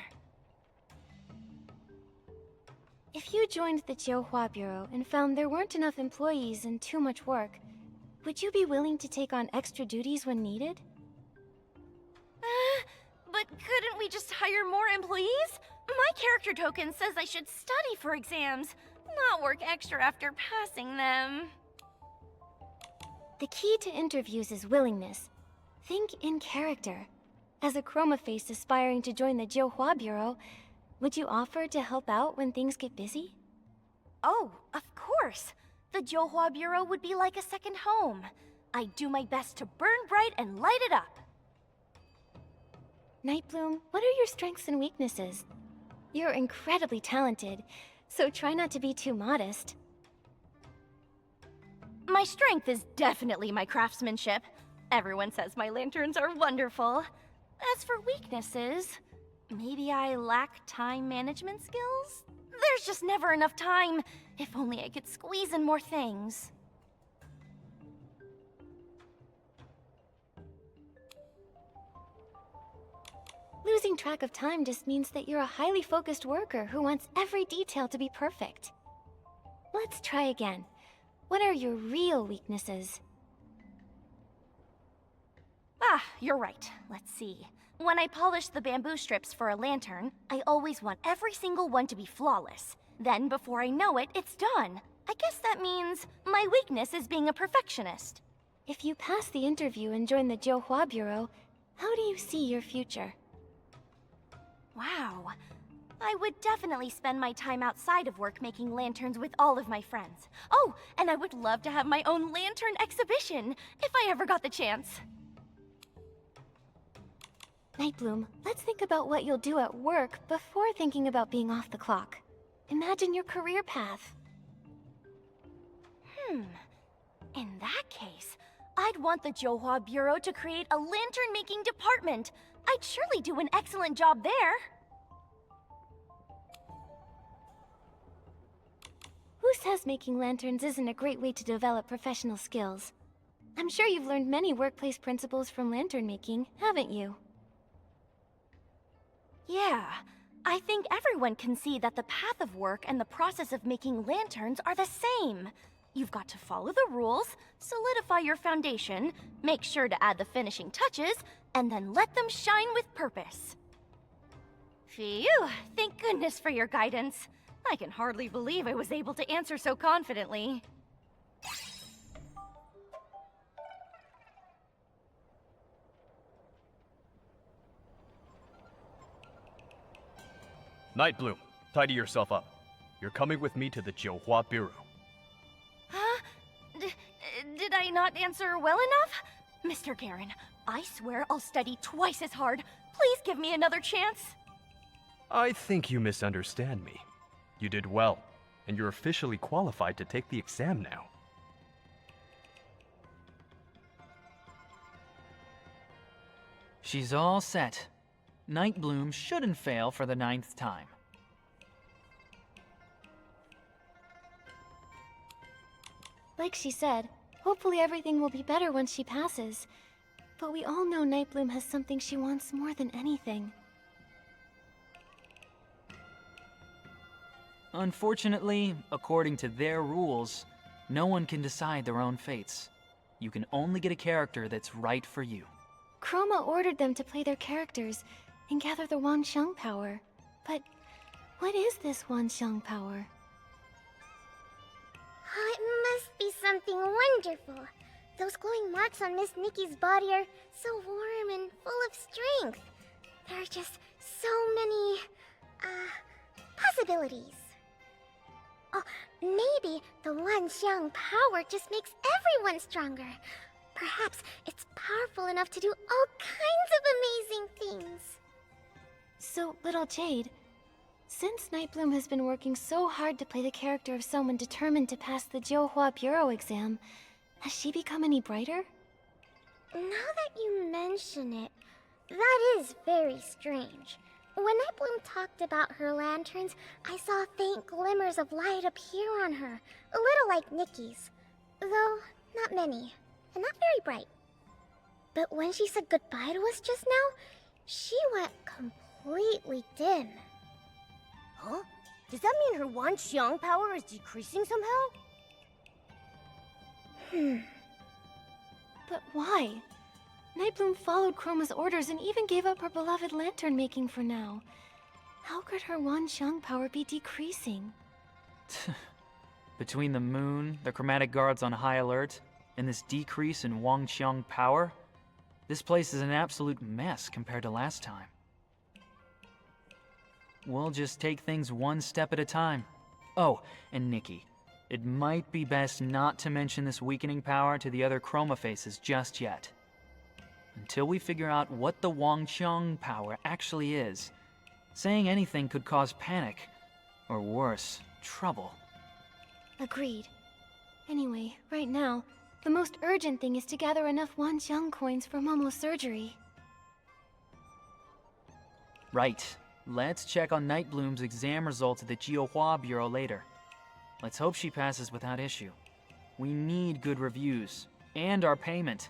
If you joined the Johua Bureau and found there weren't enough employees and too much work, would you be willing to take on extra duties when needed? But couldn't we just hire more employees? My character token says I should study for exams, not work extra after passing them. The key to interviews is willingness. Think in character. As a chroma face aspiring to join the Johua Bureau, would you offer to help out when things get busy? Oh, of course. The Johua Bureau would be like a second home. I'd do my best to burn bright and light it up. Nightbloom, what are your strengths and weaknesses? You're incredibly talented, so try not to be too modest. My strength is definitely my craftsmanship. Everyone says my lanterns are wonderful. As for weaknesses, maybe I lack time management skills? There's just never enough time. If only I could squeeze in more things. Losing track of time just means that you're a highly focused worker who wants every detail to be perfect. Let's try again. What are your real weaknesses? Ah, you're right. Let's see. When I polish the bamboo strips for a lantern, I always want every single one to be flawless. Then, before I know it, it's done. I guess that means my weakness is being a perfectionist. If you pass the interview and join the Johua Bureau, how do you see your future? Wow. I would definitely spend my time outside of work making lanterns with all of my friends. Oh, and I would love to have my own lantern exhibition, if I ever got the chance. Nightbloom, let's think about what you'll do at work before thinking about being off the clock. Imagine your career path. In that case, I'd want the Johua Bureau to create a lantern-making department. I'd surely do an excellent job there. Who says making lanterns isn't a great way to develop professional skills? I'm sure you've learned many workplace principles from lantern making, haven't you? Yeah, I think everyone can see that the path of work and the process of making lanterns are the same. You've got to follow the rules, solidify your foundation, make sure to add the finishing touches, and then let them shine with purpose. Phew, thank goodness for your guidance. I can hardly believe I was able to answer so confidently. Nightbloom, tidy yourself up. You're coming with me to the Johua Bureau. Huh? Did I not answer well enough? Mr. Garen, I swear I'll study twice as hard. Please give me another chance. I think you misunderstand me. You did well, and you're officially qualified to take the exam now. She's all set. Nightbloom shouldn't fail for the 9th time. Like she said, hopefully everything will be better once she passes. But we all know Nightbloom has something she wants more than anything. Unfortunately, according to their rules, no one can decide their own fates. You can only get a character that's right for you. Chroma ordered them to play their characters and gather the Wanxiang power. But what is this Wanxiang power? Oh, it must be something wonderful. Those glowing marks on Miss Nikki's body are so warm and full of strength. There are just so many, possibilities. Oh, maybe the Wanxiang power just makes everyone stronger. Perhaps it's powerful enough to do all kinds of amazing things. So, little Jade, since Nightbloom has been working so hard to play the character of someone determined to pass the Johua Bureau exam, has she become any brighter? Now that you mention it, that is very strange. When Nightbloom talked about her lanterns, I saw faint glimmers of light appear on her, a little like Nikki's. Though, not many, and not very bright. But when she said goodbye to us just now, she went completely dim. Huh? Does that mean her Wanxiang power is decreasing somehow? But why? Nightbloom followed Chroma's orders and even gave up her beloved lantern making for now. How could her Wanxiang power be decreasing? Between the moon, the chromatic guards on high alert, and this decrease in Wanxiang power, this place is an absolute mess compared to last time. We'll just take things one step at a time. Oh, and Nikki, it might be best not to mention this weakening power to the other Chroma faces just yet. Until we figure out what the Wanxiang power actually is, saying anything could cause panic, or worse, trouble. Agreed. Anyway, right now, the most urgent thing is to gather enough Wanxiang coins for Momo's surgery. Right. Let's check on Nightbloom's exam results at the Johua Bureau later. Let's hope she passes without issue. We need good reviews, and our payment.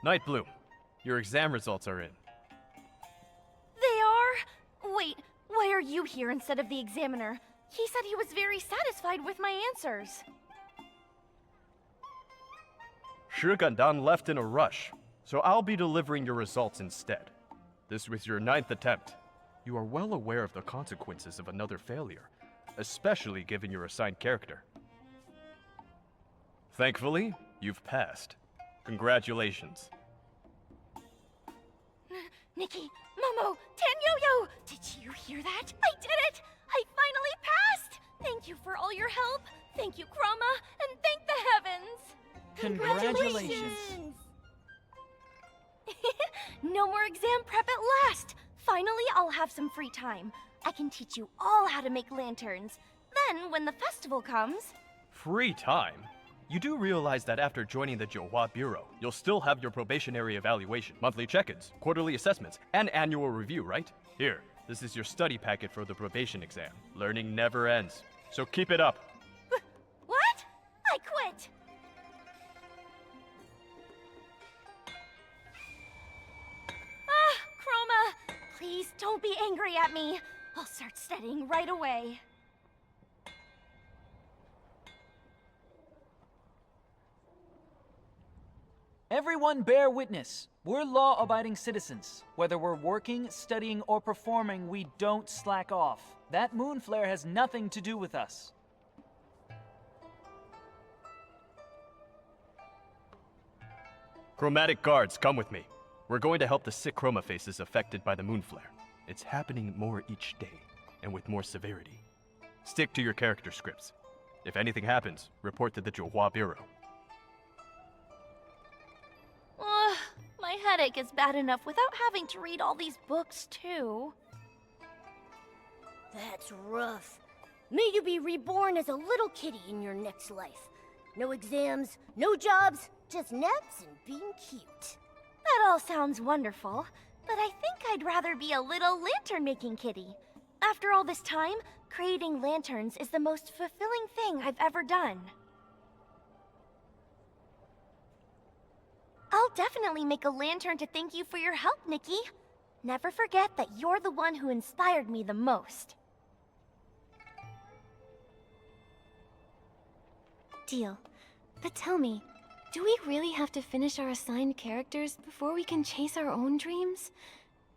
Night Bloom, your exam results are in. They are? Wait, why are you here instead of the examiner? He said he was very satisfied with my answers. Shi Gandan left in a rush, so I'll be delivering your results instead. This was your 9th attempt. You are well aware of the consequences of another failure, especially given your assigned character. Thankfully, you've passed. Congratulations. Nikki, Momo, Tanyo-yo! Did you hear that? I did it! I finally passed! Thank you for all your help. Thank you, Chroma, and thank the heavens. Congratulations. No more exam prep at last! Finally, I'll have some free time. I can teach you all how to make lanterns. Then, when the festival comes... Free time? You do realize that after joining the Johua Bureau, you'll still have your probationary evaluation, monthly check-ins, quarterly assessments, and annual review, right? Here, this is your study packet for the probation exam. Learning never ends, so keep it up. What? I quit! Chroma, please don't be angry at me. I'll start studying right away. Everyone bear witness. We're law-abiding citizens. Whether we're working, studying, or performing, we don't slack off. That moon flare has nothing to do with us. Chromatic guards, come with me. We're going to help the sick chroma faces affected by the moon flare. It's happening more each day, and with more severity. Stick to your character scripts. If anything happens, report to the Johua Bureau. My headache is bad enough without having to read all these books, too. That's rough. May you be reborn as a little kitty in your next life. No exams, no jobs, just naps and being cute. That all sounds wonderful, but I think I'd rather be a little lantern-making kitty. After all this time, creating lanterns is the most fulfilling thing I've ever done. I'll definitely make a lantern to thank you for your help, Nikki. Never forget that you're the one who inspired me the most. Deal. But tell me, do we really have to finish our assigned characters before we can chase our own dreams?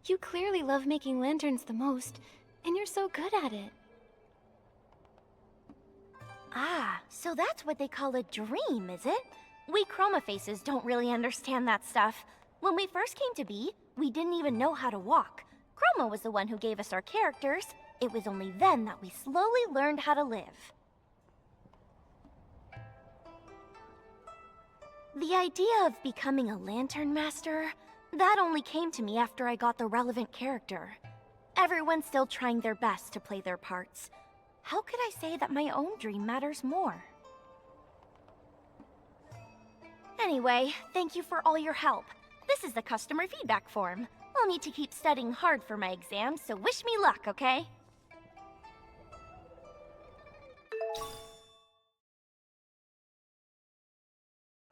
You clearly love making lanterns the most, and you're so good at it. Ah, so that's what they call a dream, is it? We chroma faces don't really understand that stuff. When we first came to be, we didn't even know how to walk. Chroma was the one who gave us our characters. It was only then that we slowly learned how to live. The idea of becoming a lantern master, that only came to me after I got the relevant character. Everyone's still trying their best to play their parts. How could I say that my own dream matters more? Anyway, thank you for all your help. This is the customer feedback form. I'll need to keep studying hard for my exams, so wish me luck, okay?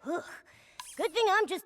Good thing I'm just...